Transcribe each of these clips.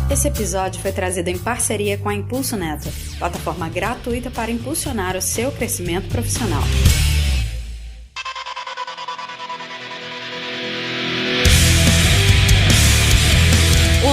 Esse episódio foi trazido em parceria com a Impulso Neto, plataforma gratuita para impulsionar o seu crescimento profissional.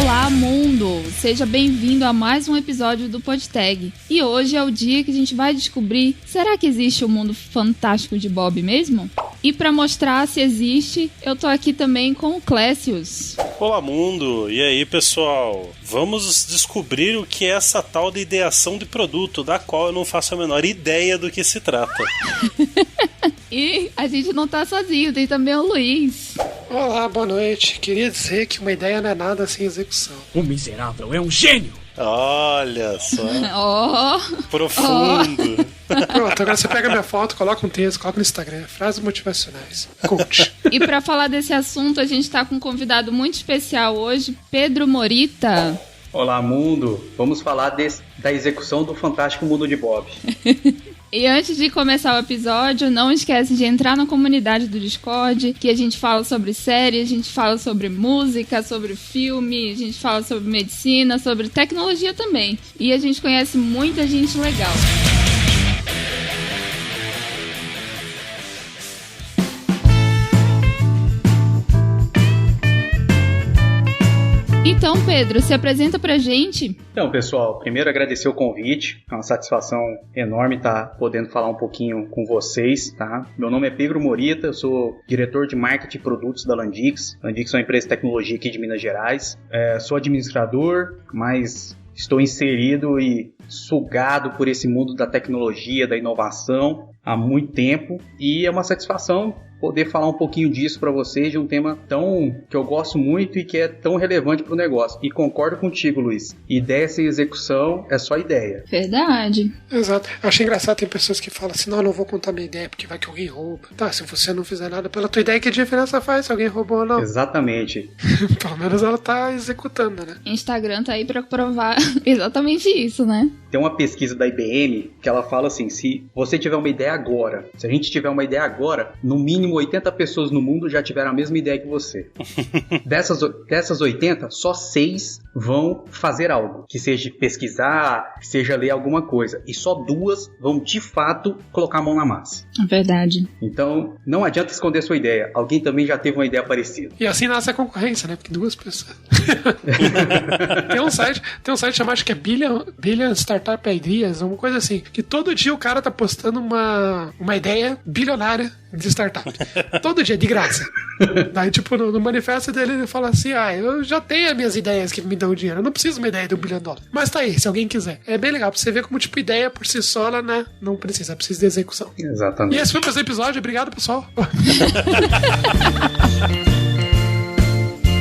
Olá, mundo! Seja bem-vindo a mais um episódio do PodTag. E hoje é o dia que a gente vai descobrir, será que existe o mundo fantástico de Bob mesmo? E para mostrar se existe, eu tô aqui também com o Clécius. Olá, mundo! E aí, pessoal? Vamos descobrir o que é essa tal de ideação de produto, da qual eu não faço a menor ideia do que se trata. E a gente não tá sozinho, tem também o Luiz. Olá, boa noite. Queria dizer que uma ideia não é nada sem execução. O miserável é um gênio! Olha só. Profundo. Pronto, agora você pega minha foto, coloca um texto, coloca no Instagram. Frases motivacionais. Coach. E pra falar desse assunto, a gente tá com um convidado muito especial hoje, Pedro Morita. Olá, mundo! Vamos falar da execução do fantástico mundo de Bob. E antes de começar o episódio, não esquece de entrar na comunidade do Discord, que a gente fala sobre série, a gente fala sobre música, sobre filme, a gente fala sobre medicina, sobre tecnologia também. E a gente conhece muita gente legal. Então, Pedro, se apresenta pra gente. Então, pessoal, primeiro agradecer o convite. É uma satisfação enorme estar podendo falar um pouquinho com vocês, tá? Meu nome é Pedro Morita, eu sou diretor de marketing e produtos da Landix. Landix é uma empresa de tecnologia aqui de Minas Gerais. Sou administrador, mas estou inserido e sugado por esse mundo da tecnologia, da inovação há muito tempo. E é uma satisfação poder falar um pouquinho disso para vocês, de um tema que eu gosto muito e que é tão relevante para o negócio. E concordo contigo, Luiz. Ideia sem execução é só ideia. Verdade. Exato. Eu achei engraçado, tem pessoas que falam assim, não, eu não vou contar minha ideia porque vai que alguém rouba. Tá, se você não fizer nada pela tua ideia, que diferença faz se alguém roubou ou não? Exatamente. Pelo menos ela tá executando, né? Instagram tá aí pra provar exatamente isso, né? Tem uma pesquisa da IBM que ela fala assim, se você tiver uma ideia agora, se a gente tiver uma ideia agora, no mínimo 80 pessoas no mundo já tiveram a mesma ideia que você. Dessas 80, só 6 vão fazer algo, que seja pesquisar, que seja ler alguma coisa. E só 2 vão, de fato, colocar a mão na massa. É verdade. Então, não adianta esconder sua ideia. Alguém também já teve uma ideia parecida. E assim nasce a concorrência, né? Porque 2 pessoas. tem um site chamado, acho que é Billion Startup Ideas, uma coisa assim, que todo dia o cara tá postando uma ideia bilionária de startup. Todo dia, de graça. Daí, tipo, no manifesto dele, ele fala assim, eu já tenho as minhas ideias que me dão dinheiro, eu não preciso de uma ideia de $1 bilhão. Mas tá aí, se alguém quiser. É bem legal, pra você ver como, tipo, ideia por si só, ela, né, não precisa de execução. Exatamente. E esse foi mais um episódio, obrigado, pessoal.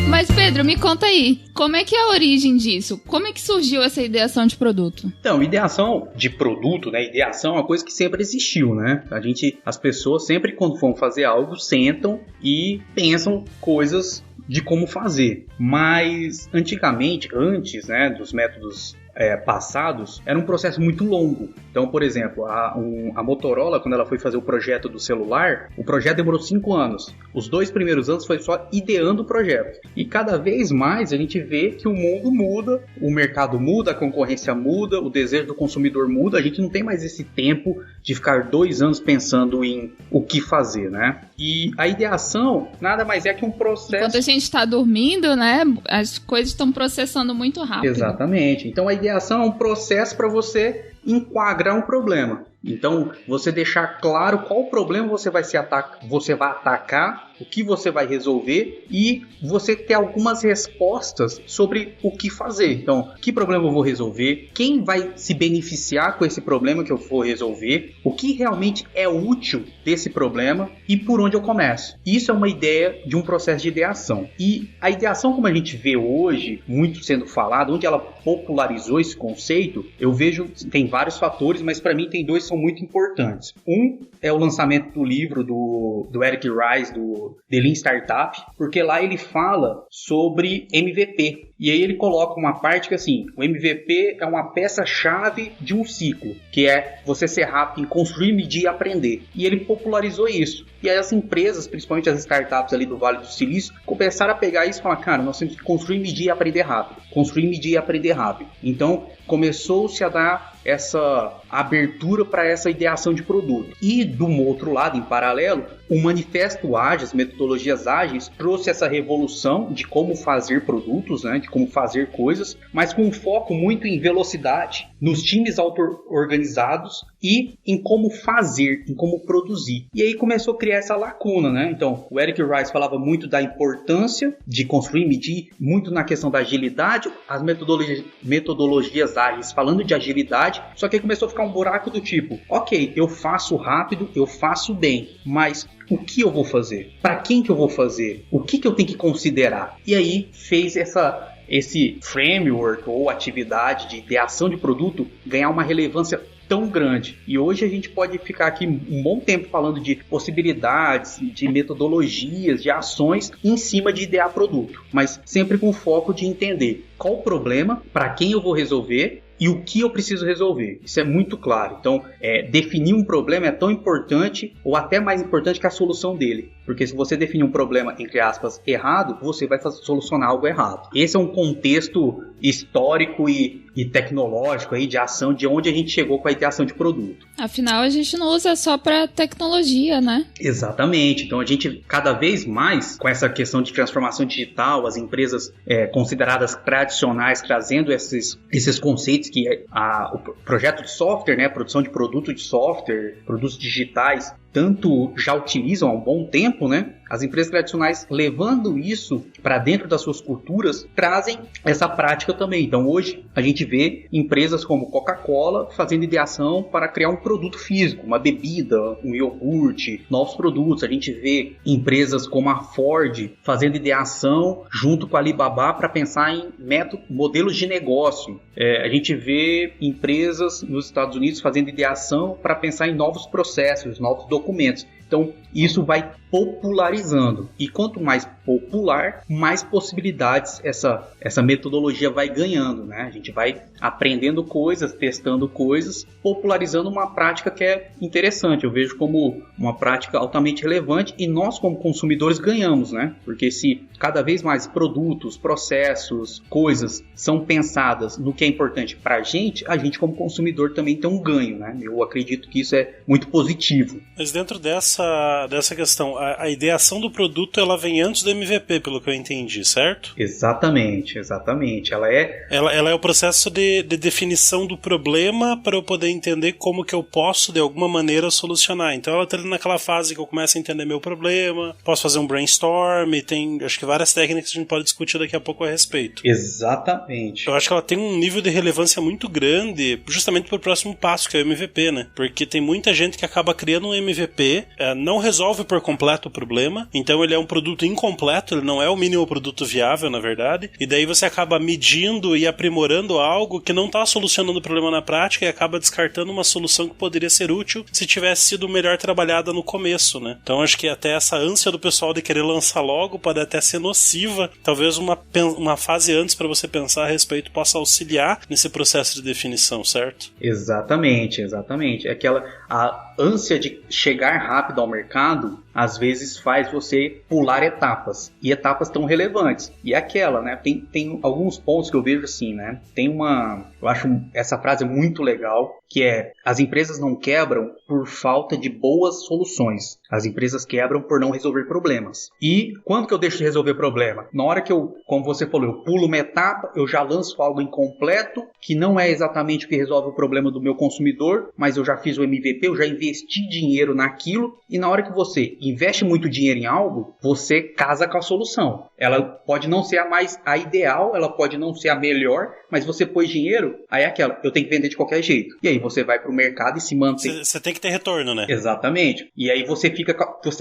Mas, Pedro, me conta aí, como é que é a origem disso? Como é que surgiu essa ideação de produto? Então, ideação de produto, né? Ideação é uma coisa que sempre existiu, né? As pessoas sempre, quando vão fazer algo, sentam e pensam coisas de como fazer. Mas, antigamente, antes, né, dos métodos passados, era um processo muito longo. Então, por exemplo, a Motorola, quando ela foi fazer o projeto do celular, o projeto demorou 5 anos. Os 2 primeiros anos foi só ideando o projeto. E cada vez mais a gente vê que o mundo muda, o mercado muda, a concorrência muda, o desejo do consumidor muda. A gente não tem mais esse tempo de ficar 2 anos pensando em o que fazer, né? E a ideação nada mais é que um processo... Enquanto a gente está dormindo, né, as coisas estão processando muito rápido. Exatamente. Então a ideação é um processo para você enquadrar um problema. Então, você deixar claro qual problema você vai atacar, o que você vai resolver e você ter algumas respostas sobre o que fazer. Então, que problema eu vou resolver? Quem vai se beneficiar com esse problema que eu for resolver? O que realmente é útil desse problema e por onde eu começo? Isso é uma ideia de um processo de ideação. E a ideação, como a gente vê hoje, muito sendo falado, onde ela popularizou esse conceito, eu vejo, tem vários fatores, mas para mim tem 2 que são muito importantes. Um é o lançamento do livro do Eric Ries, do The Lean Startup, porque lá ele fala sobre MVP. E aí ele coloca uma parte que assim, o MVP é uma peça-chave de um ciclo, que é você ser rápido em construir, medir e aprender. E ele popularizou isso. E aí as empresas, principalmente as startups ali do Vale do Silício, começaram a pegar isso e falar, cara, nós temos que construir, medir e aprender rápido. Construir, medir e aprender rápido. Então, começou-se a dar essa abertura para essa ideação de produto. E, do outro lado, em paralelo, o Manifesto Ágil, as metodologias ágeis, trouxe essa revolução de como fazer produtos, né, de como fazer coisas, mas com um foco muito em velocidade, nos times auto-organizados e em como fazer, em como produzir. E aí começou a criar essa lacuna, né? Então, o Eric Rice falava muito da importância de construir, medir, muito na questão da agilidade, as metodologias ágeis falando de agilidade, só que aí começou a ficar um buraco do tipo, ok, eu faço rápido, eu faço bem, mas o que eu vou fazer? Para quem que eu vou fazer? O que eu tenho que considerar? E aí fez esse framework ou atividade de ideação de produto ganhar uma relevância tão grande. E hoje a gente pode ficar aqui um bom tempo falando de possibilidades, de metodologias, de ações em cima de idear produto, mas sempre com o foco de entender qual o problema, para quem eu vou resolver e o que eu preciso resolver. Isso é muito claro. Então, definir um problema é tão importante ou até mais importante que a solução dele. Porque se você definir um problema, entre aspas, errado, você vai solucionar algo errado. Esse é um contexto histórico e tecnológico aí de ação de onde a gente chegou com a ideação de produto. Afinal, a gente não usa só para tecnologia, né? Exatamente. Então, a gente cada vez mais, com essa questão de transformação digital, as empresas consideradas tradicionais trazendo esses conceitos que o projeto de software, né, a produção de produto de software, produtos digitais, tanto já utilizam há um bom tempo, né? As empresas tradicionais, levando isso para dentro das suas culturas, trazem essa prática também. Então, hoje, a gente vê empresas como Coca-Cola fazendo ideação para criar um produto físico, uma bebida, um iogurte, novos produtos. A gente vê empresas como a Ford fazendo ideação junto com a Alibaba para pensar em modelos de negócio. A gente vê empresas nos Estados Unidos fazendo ideação para pensar em novos processos, novos documentos. Então, isso vai popularizando. E quanto mais popular, mais possibilidades essa metodologia vai ganhando, né? A gente vai aprendendo coisas, testando coisas, popularizando uma prática que é interessante. Eu vejo como uma prática altamente relevante e nós, como consumidores, ganhamos, né? Porque se cada vez mais produtos, processos, coisas são pensadas no que é importante para a gente como consumidor também tem um ganho, né? Eu acredito que isso é muito positivo. Mas dentro dessa questão, a ideação do produto ela vem antes do MVP, pelo que eu entendi, certo? Exatamente. Ela é o processo de definição do problema para eu poder entender como que eu posso, de alguma maneira, solucionar. Então ela está naquela fase que eu começo a entender meu problema, posso fazer um brainstorm, tem acho que várias técnicas que a gente pode discutir daqui a pouco a respeito. Exatamente. Eu acho que ela tem um nível de relevância muito grande, justamente para o próximo passo, que é o MVP, né? Porque tem muita gente que acaba criando um MVP, não resolve por completo o problema, então ele é um produto incompleto, ele não é o mínimo produto viável, na verdade, e daí você acaba medindo e aprimorando algo que não está solucionando o problema na prática e acaba descartando uma solução que poderia ser útil se tivesse sido melhor trabalhada no começo, né? Então acho que até essa ânsia do pessoal de querer lançar logo pode até ser nociva, talvez uma fase antes para você pensar a respeito possa auxiliar nesse processo de definição, certo? Exatamente. A ânsia de chegar rápido ao mercado às vezes faz você pular etapas, e etapas tão relevantes. E aquela, né? Tem alguns pontos que eu vejo assim, né? Eu acho essa frase muito legal, que é: as empresas não quebram por falta de boas soluções. As empresas quebram por não resolver problemas. E quando que eu deixo de resolver problema? Na hora que como você falou, eu pulo uma etapa, eu já lanço algo incompleto, que não é exatamente o que resolve o problema do meu consumidor, mas eu já fiz o MVP, eu já investi dinheiro naquilo, e na hora que você investe muito dinheiro em algo, você casa com a solução. Ela pode não ser a ideal, ela pode não ser a melhor, mas você pôs dinheiro, aí é aquela, eu tenho que vender de qualquer jeito. E aí você vai pro mercado e se mantém. Você tem que ter retorno, né? Exatamente. E aí você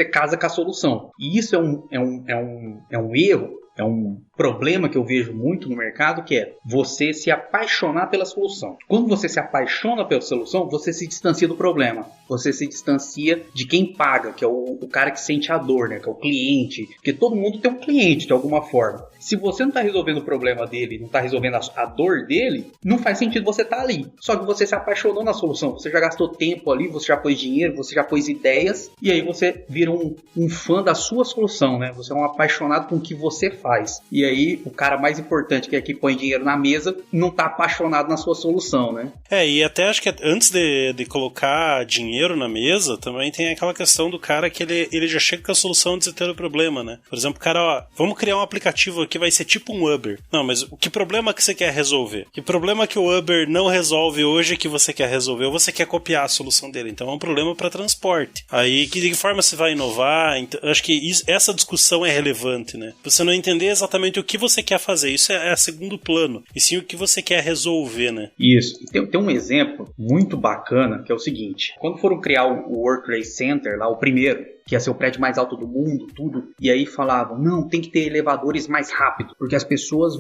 casa com a solução. E isso é um erro, é um problema que eu vejo muito no mercado, que é você se apaixonar pela solução. Quando você se apaixona pela solução, você se distancia do problema. Você se distancia de quem paga, que é o cara que sente a dor, né? Que é o cliente. Porque todo mundo tem um cliente de alguma forma. Se você não está resolvendo o problema dele, não está resolvendo a dor dele, não faz sentido você estar ali. Só que você se apaixonou na solução. Você já gastou tempo ali, você já pôs dinheiro, você já pôs ideias. E aí você vira um fã da sua solução, né? Você é um apaixonado com o que você faz. E aí o cara mais importante, que é que põe dinheiro na mesa, não está apaixonado na sua solução, né? E até acho que antes de colocar dinheiro na mesa, também tem aquela questão do cara que ele já chega com a solução antes de ter o problema, né? Por exemplo, o cara, ó, vamos criar um aplicativo que vai ser tipo um Uber. Não, mas que problema que você quer resolver? Que problema que o Uber não resolve hoje que você quer resolver? Ou você quer copiar a solução dele? Então é um problema para transporte. Aí, de que forma você vai inovar? Então, acho que essa discussão é relevante, né? Você não entender exatamente o que você quer fazer. Isso é segundo plano. E sim o que você quer resolver, né? Isso. Tem um exemplo muito bacana, que é o seguinte. Quando foram criar o World Trade Center, lá o primeiro, que ia ser o prédio mais alto do mundo, tudo. E aí falavam, não, tem que ter elevadores mais rápidos, porque as pessoas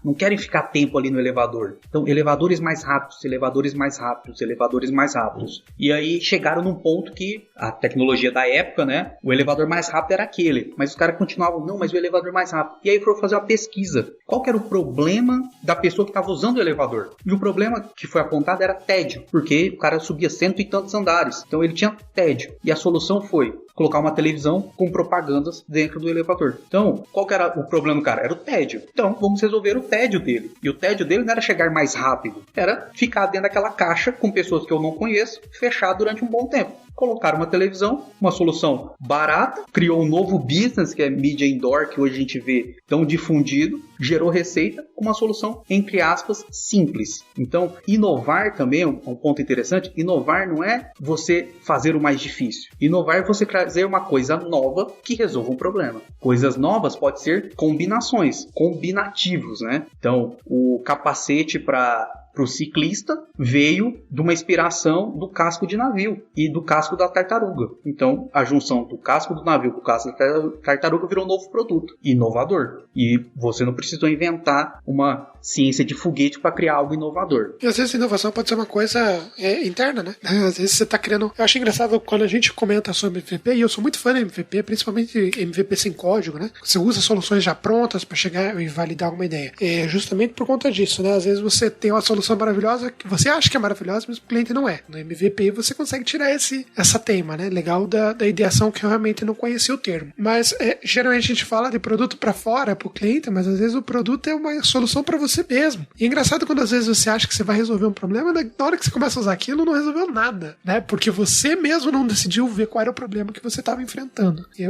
não querem ficar tempo ali no elevador. Então, elevadores mais rápidos, elevadores mais rápidos, elevadores mais rápidos. E aí chegaram num ponto que a tecnologia da época, né, o elevador mais rápido era aquele. Mas os caras continuavam, não, mas o elevador mais rápido. E aí foram fazer uma pesquisa. Qual que era o problema da pessoa que estava usando o elevador? E o problema que foi apontado era tédio, porque o cara subia 100 e tantos andares. Então ele tinha tédio. E a solução foi colocar uma televisão com propagandas dentro do elevador. Então, qual que era o problema do cara? Era o tédio. Então, vamos resolver o tédio dele. E o tédio dele não era chegar mais rápido, era ficar dentro daquela caixa com pessoas que eu não conheço, fechado durante um bom tempo. Colocaram uma televisão, uma solução barata, criou um novo business, que é mídia indoor, que hoje a gente vê tão difundido, gerou receita com uma solução, entre aspas, simples. Então, inovar também é um ponto interessante. Inovar não é você fazer o mais difícil. Inovar é você trazer uma coisa nova que resolva um problema. Coisas novas pode ser combinações, combinativos, né? Então, o capacete para o ciclista veio de uma inspiração do casco de navio e do casco da tartaruga. Então, a junção do casco do navio com o casco da tartaruga virou um novo produto, inovador. E você não precisou inventar uma ciência de foguete para criar algo inovador. E às vezes a inovação pode ser uma coisa interna, né? Às vezes você está criando... Eu acho engraçado quando a gente comenta sobre MVP, e eu sou muito fã da MVP, principalmente MVP sem código, né? Você usa soluções já prontas para chegar e validar alguma ideia. É justamente por conta disso, né? Às vezes você tem uma solução maravilhosa que você acha que é maravilhosa, mas o cliente não é. No MVP você consegue tirar essa teima, né? Legal da ideação que eu realmente não conhecia o termo. Mas geralmente a gente fala de produto para fora, para o cliente, mas às vezes o produto é uma solução para você mesmo. E é engraçado quando às vezes você acha que você vai resolver um problema, na hora que você começa a usar aquilo, não resolveu nada, né? Porque você mesmo não decidiu ver qual era o problema que você estava enfrentando. E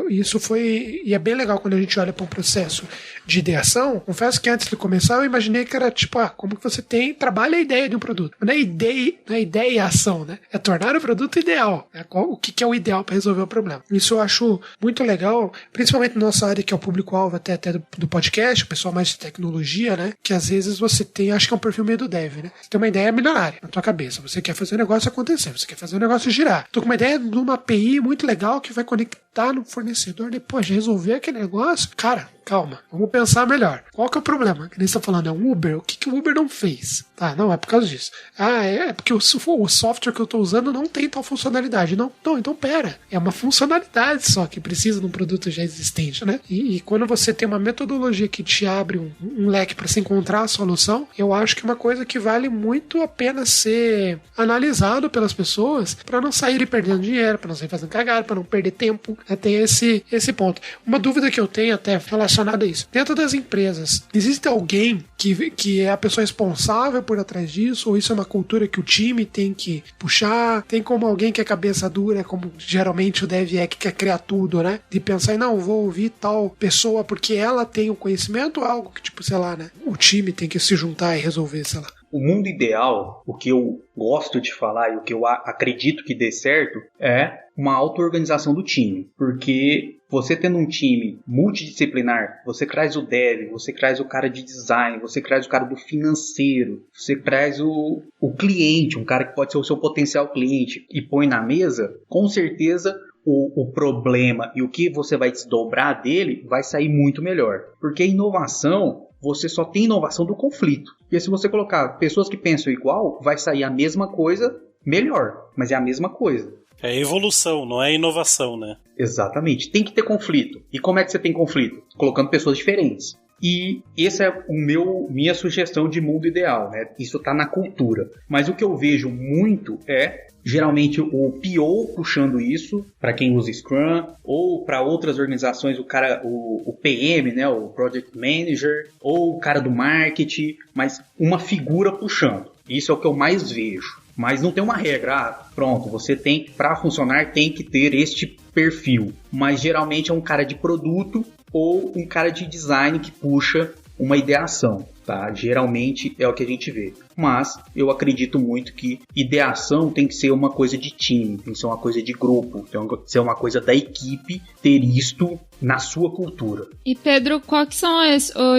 é bem legal quando a gente olha para um processo de ideação. Confesso que antes de começar eu imaginei que era tipo, como que você trabalha a ideia de um produto. Não é ideia e ação, né? É tornar o produto ideal. Né? O que é o ideal para resolver o problema. Isso eu acho muito legal, principalmente na nossa área que é o público-alvo até do podcast, o pessoal mais de tecnologia, né? Que às vezes você tem, acho que é um perfil meio do dev, né? Você tem uma ideia milionária na tua cabeça. Você quer fazer o negócio acontecer, você quer fazer o negócio girar. Tô com uma ideia de uma API muito legal que vai conectar no fornecedor, depois de resolver aquele negócio. Cara, calma, vamos pensar melhor. Qual que é o problema? Que nem você tá falando, é um Uber. O que o Uber não fez? Tá, não, é por causa disso. É porque o software que eu tô usando não tem tal funcionalidade. Não, então pera. É uma funcionalidade só que precisa de um produto já existente, né? E quando você tem uma metodologia que te abre um leque para se encontrar a solução, eu acho que é uma coisa que vale muito a pena ser analisado pelas pessoas para não saírem perdendo dinheiro, para não sair fazendo cagada, para não perder tempo. Né? Tem esse ponto. Uma dúvida que eu tenho até relacionada a isso. Dentro das empresas, existe alguém que é a pessoa responsável por atrás disso? Ou isso é uma cultura que o time tem que puxar? Tem como alguém que é cabeça dura, como geralmente o dev que quer criar tudo, né? De pensar, não, vou ouvir tal pessoa porque ela tem o conhecimento, ou algo que, tipo, sei lá, né? O time tem que se juntar e resolver, sei lá. O mundo ideal, o que eu gosto de falar e o que eu acredito que dê certo, é uma auto-organização do time. Porque você tendo um time multidisciplinar, você traz o dev, você traz o cara de design, você traz o cara do financeiro, você traz o cliente, um cara que pode ser o seu potencial cliente, e põe na mesa, com certeza o problema e o que você vai desdobrar dele, vai sair muito melhor. Porque inovação, você só tem inovação do conflito. E se você colocar pessoas que pensam igual, vai sair a mesma coisa melhor, mas é a mesma coisa. É evolução, não é inovação, né? Exatamente. Tem que ter conflito. E como é que você tem conflito? Colocando pessoas diferentes. E essa é minha sugestão de mundo ideal, né? Isso está na cultura. Mas o que eu vejo muito é, geralmente, o PO puxando isso, para quem usa Scrum, ou para outras organizações, o PM, né? O Project Manager, ou o cara do marketing, mas uma figura puxando. Isso é o que eu mais vejo. Mas não tem uma regra, pronto, você tem, para funcionar, tem que ter este perfil. Mas geralmente é um cara de produto ou um cara de design que puxa uma ideação, tá? Geralmente é o que a gente vê. Mas eu acredito muito que ideação tem que ser uma coisa de time, tem que ser uma coisa de grupo, tem que ser uma coisa da equipe ter isto na sua cultura. E Pedro, quais são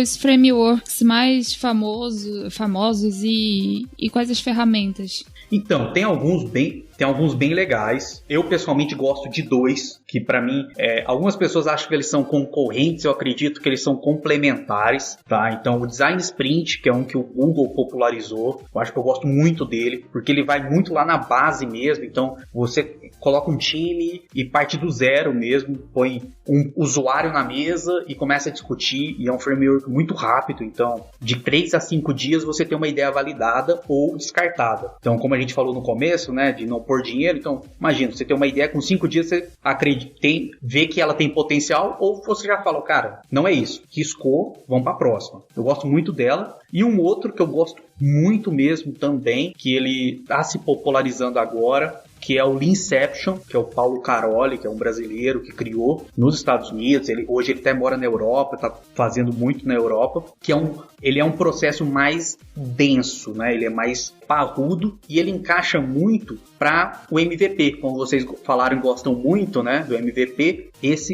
os frameworks mais famosos e quais as ferramentas? Então, tem alguns bem legais. Eu, pessoalmente, gosto de 2, que para mim, algumas pessoas acham que eles são concorrentes, eu acredito que eles são complementares, tá? Então, o Design Sprint, que é um que o Google popularizou, eu acho que eu gosto muito dele, porque ele vai muito lá na base mesmo. Então, você coloca um time e parte do zero mesmo, põe um usuário na mesa e começa a discutir, e é um framework muito rápido. Então, de 3 a 5 dias você tem uma ideia validada ou descartada. Então, como a gente falou no começo, né, de não pôr dinheiro, então, imagina, você tem uma ideia, com 5 dias você vê que ela tem potencial, ou você já falou, cara, não é isso, riscou, vamos para a próxima. Eu gosto muito dela. E um outro que eu gosto muito mesmo também, que ele está se popularizando agora, que é o Leanception, que é o Paulo Caroli, que é um brasileiro que criou nos Estados Unidos. Hoje ele até mora na Europa, está fazendo muito na Europa, que ele é um processo mais denso, né? Ele é mais parrudo e ele encaixa muito para o MVP. Como vocês falaram e gostam muito, né, do MVP,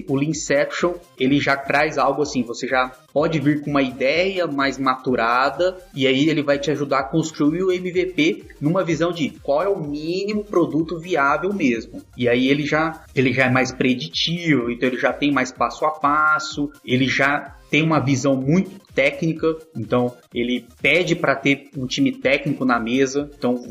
o Leanception, ele já traz algo assim, você já pode vir com uma ideia mais maturada e aí ele vai te ajudar a construir o MVP numa visão de qual é o mínimo produto viável mesmo. E aí ele já é mais preditivo, então ele já tem mais passo a passo, ele já tem uma visão muito técnica, então ele pede para ter um time técnico na mesa. Então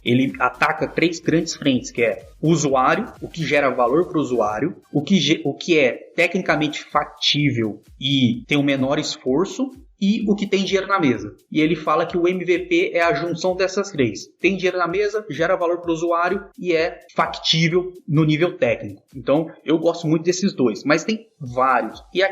ele ataca 3 grandes frentes, que é o usuário, o que gera valor para o usuário, o que é tecnicamente factível e tem o menor esforço, e o que tem dinheiro na mesa. E ele fala que o MVP é a junção dessas 3. Tem dinheiro na mesa, gera valor para o usuário e é factível no nível técnico. Então, eu gosto muito desses 2, mas tem vários. E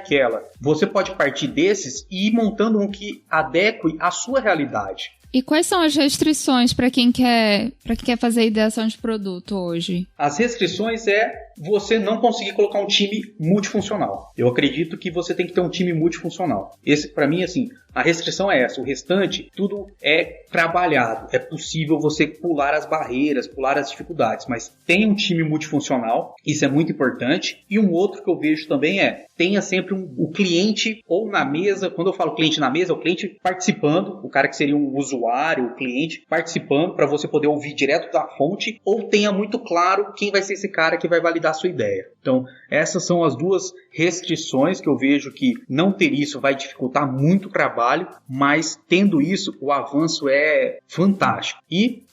você pode partir desses e ir montando um que adeque à sua realidade. E quais são as restrições para quem quer fazer ideação de produto hoje? As restrições é você não conseguir colocar um time multifuncional. Eu acredito que você tem que ter um time multifuncional. Esse, para mim, assim, a restrição é essa. O restante, tudo é trabalhado. É possível você pular as barreiras, pular as dificuldades, mas tenha um time multifuncional. Isso é muito importante. E um outro que eu vejo também tenha sempre o cliente ou na mesa. Quando eu falo cliente na mesa, é o cliente participando, o cara que seria um usuário, o cliente participando para você poder ouvir direto da fonte, ou tenha muito claro quem vai ser esse cara que vai validar a sua ideia. Então, essas são as 2 restrições que eu vejo que não ter isso vai dificultar muito o trabalho, mas tendo isso, o avanço é fantástico. E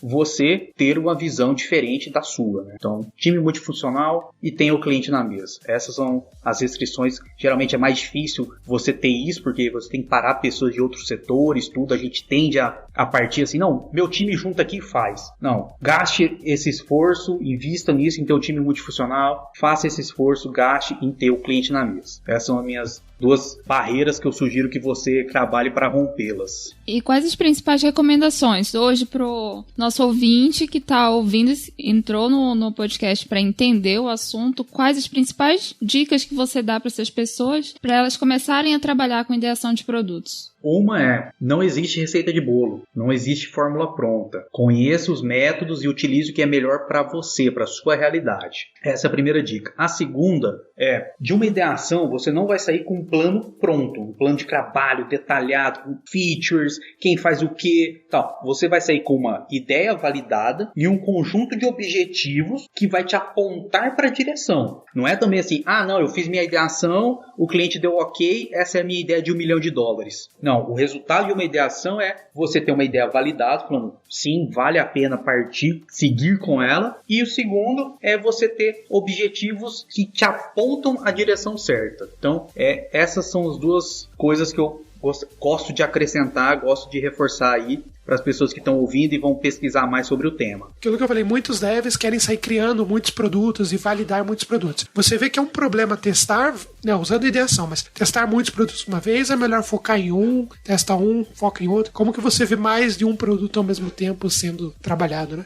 você ter uma visão diferente da sua, né? Então, time multifuncional e tem o cliente na mesa. Essas são as restrições. Geralmente é mais difícil você ter isso, porque você tem que parar pessoas de outros setores, tudo. A gente tende a partir assim, não, meu time junta aqui e faz. Não, gaste esse esforço, invista nisso em ter o time multifuncional, faça esse esforço, gaste em ter o cliente na mesa. Essas são as minhas 2 barreiras que eu sugiro que você trabalhe para rompê-las. E quais as principais recomendações hoje pro nosso ouvinte que está ouvindo, entrou no podcast para entender o assunto? Quais as principais dicas que você dá para essas pessoas para elas começarem a trabalhar com ideação de produtos? Uma é, não existe receita de bolo, não existe fórmula pronta. Conheça os métodos e utilize o que é melhor para você, para a sua realidade. Essa é a primeira dica. A segunda é, de uma ideação, você não vai sair com um plano pronto, um plano de trabalho detalhado, com features, quem faz o quê, tal. Você vai sair com uma ideia validada e um conjunto de objetivos que vai te apontar para a direção. Não é também assim, não, eu fiz minha ideação, o cliente deu ok, essa é a minha ideia de $1 milhão. Não, o resultado de uma ideação é você ter uma ideia validada, falando, sim, vale a pena partir, seguir com ela. E o segundo é você ter objetivos que te apontam a direção certa. Então, essas são as duas coisas que eu gosto de acrescentar, gosto de reforçar aí para as pessoas que estão ouvindo e vão pesquisar mais sobre o tema. Aquilo que eu falei, muitos devs querem sair criando muitos produtos e validar muitos produtos. Você vê que é um problema testar, usando ideação, mas testar muitos produtos uma vez, é melhor focar em um, testa um, foca em outro. Como que você vê mais de um produto ao mesmo tempo sendo trabalhado, né?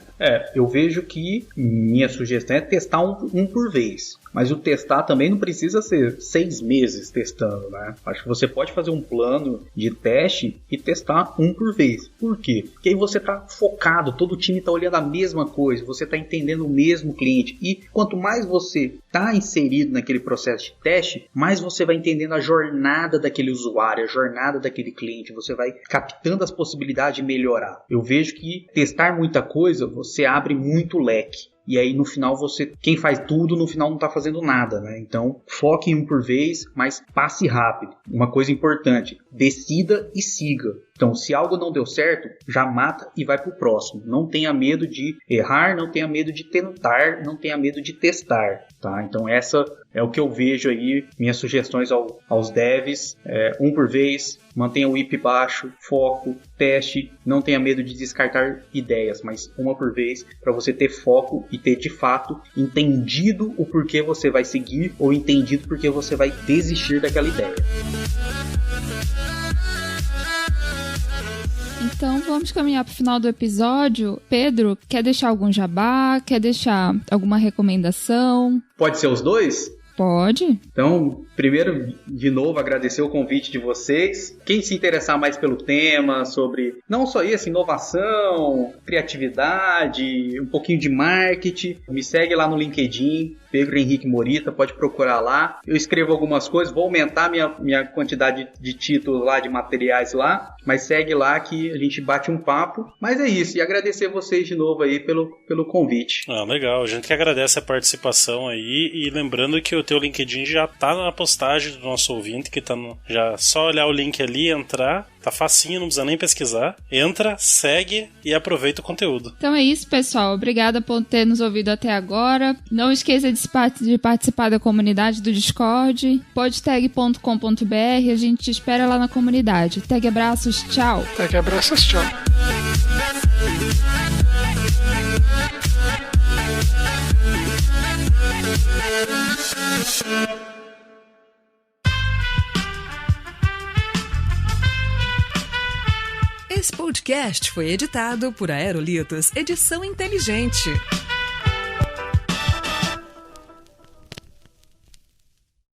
Eu vejo que minha sugestão é testar um por vez. Mas o testar também não precisa ser 6 meses testando, né? Acho que você pode fazer um plano de teste e testar um por vez. Por quê? Porque aí você está focado, todo o time está olhando a mesma coisa, você está entendendo o mesmo cliente. E quanto mais você está inserido naquele processo de teste, mais você vai entendendo a jornada daquele usuário, a jornada daquele cliente. Você vai captando as possibilidades de melhorar. Eu vejo que testar muita coisa, você abre muito leque. E aí no final quem faz tudo, no final não está fazendo nada, né? Então foque em um por vez, mas passe rápido. Uma coisa importante, decida e siga. Então se algo não deu certo, já mata e vai pro próximo. Não tenha medo de errar, não tenha medo de tentar, não tenha medo de testar, tá? Então essa é o que eu vejo aí, minhas sugestões aos devs, um por vez, mantenha o IP baixo, foco, teste, não tenha medo de descartar ideias, mas uma por vez, para você ter foco e ter de fato entendido o porquê você vai seguir ou entendido porque você vai desistir daquela ideia. Então vamos caminhar para o final do episódio. Pedro, quer deixar algum jabá? Quer deixar alguma recomendação? Pode ser os dois? Pode. Então, primeiro, de novo, agradecer o convite de vocês. Quem se interessar mais pelo tema, sobre não só isso, inovação, criatividade, um pouquinho de marketing, me segue lá no LinkedIn, Pedro Henrique Morita, pode procurar lá. Eu escrevo algumas coisas, vou aumentar minha quantidade de títulos lá, de materiais lá, mas segue lá que a gente bate um papo. Mas é isso, e agradecer vocês de novo aí pelo convite. Legal, a gente que agradece a participação aí, e lembrando que o teu LinkedIn já tá na postagem do nosso ouvinte, que tá já só olhar o link ali, entrar, tá facinho, não precisa nem pesquisar. Entra, segue e aproveita o conteúdo. Então é isso, pessoal. Obrigada por ter nos ouvido até agora. Não esqueça de participar da comunidade do Discord, podtag.com.br. A gente te espera lá na comunidade. Tag abraços, tchau. Tag abraços, tchau. Esse podcast foi editado por Aerolitos Edição Inteligente.